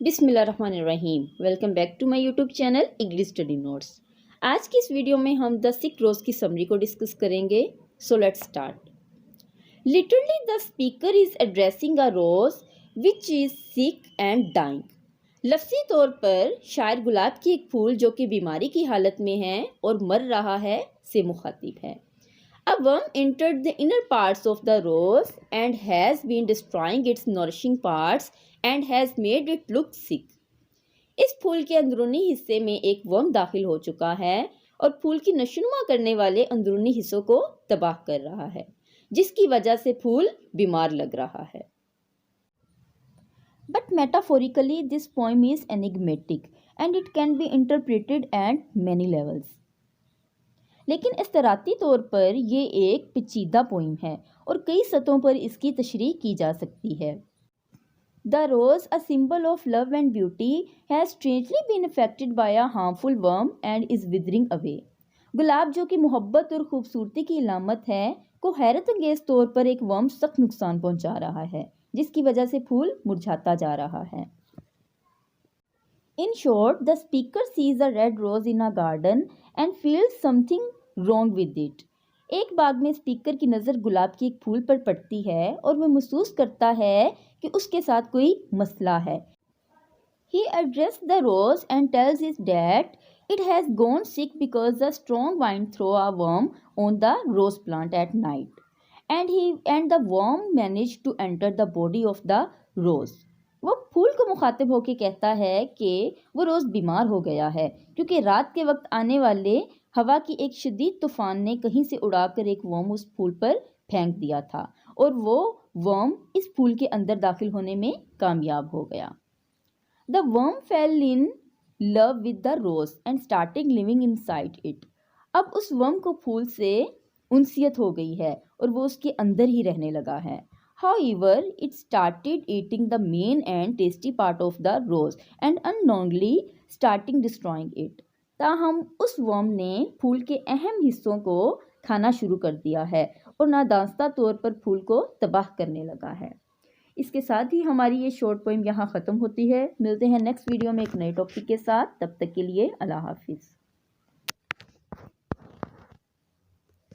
बिस्मिल्लाहिर्रहमानिर्रहीम। Welcome back to my YouTube channel English study notes. आज की इस वीडियो में हम द सिक रोज की समरी को डिस्कस करेंगे। So let's start. Literally the speaker is addressing a rose which is sick and dying. लफ्जी तौर पर शायर गुलाब की एक फूल जो कि बीमारी की हालत में है और मर रहा है से मुखातिब है। A worm entered the inner parts of the rose and has been destroying its nourishing parts and has made it look sick. इस फूल के अंदरूनी हिस्से में एक वर्म दाखिल हो चुका है और फूल की नशोनुमा करने वाले अंदरूनी हिस्सों को तबाह कर रहा है, जिसकी वजह से फूल बीमार लग रहा है। But metaphorically, this poem is enigmatic and it can be interpreted at many levels. लेकिन इस्तराती तौर पर ये एक पेचीदा पोइम है और कई सतहों पर इसकी तशरीह की जा सकती है। The rose, a symbol of love and beauty, has strangely been affected by a harmful worm and is withering away. गुलाब जो कि मोहब्बत और खूबसूरती की इलामत है को हैरत अंगेज तौर पर एक वर्म सख्त नुकसान पहुंचा रहा है, जिसकी वजह से फूल मुरझाता जा रहा है। In short, the speaker sees a red rose in a garden and feels something wrong with it. एक बाग में स्पीकर की नज़र गुलाब के एक फूल पर पड़ती है और वह महसूस करता है कि उसके साथ कोई मसला है। He addresses the rose and tells it that it has gone sick because the strong wind threw a worm on the rose plant at night, and the worm managed to enter the body of the rose. वो फूल को मुखातिब होकर कहता है कि वो रोज़ बीमार हो गया है क्योंकि रात के वक्त आने वाले हवा की एक शदीद तूफान ने कहीं से उड़ाकर एक वर्म उस फूल पर फेंक दिया था और वो वर्म इस फूल के अंदर दाखिल होने में कामयाब हो गया। The worm fell in love with the rose and starting living inside it. अब उस वर्म को फूल से उनसियत हो गई है और वो उसके अंदर ही रहने लगा है। However, it started eating the main and tasty part of the rose and unknowingly starting destroying it. ताहम उस वर्म ने फूल के अहम हिस्सों को खाना शुरू कर दिया है और नादांस्ता तौर पर फूल को तबाह करने लगा है। इसके साथ ही हमारी ये शॉर्ट पोइम यहाँ ख़त्म होती है। मिलते हैं नेक्स्ट वीडियो में एक नए टॉपिक के साथ। तब तक के लिए अल्लाह हाफिज़।